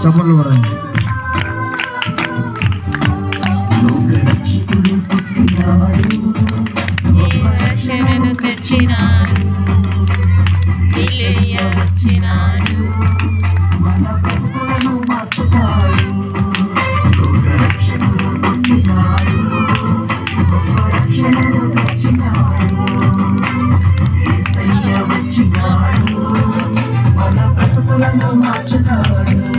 చప్పట్లు పడండి. రక్షణను తెచ్చినాడు, వచ్చినాడు, మన బ్రతుకులను మార్చుతాడు. రక్షణను తెచ్చినాడు, యేసయ్య వచ్చినాడు, మన బ్రతుకులను మార్చుతాడు.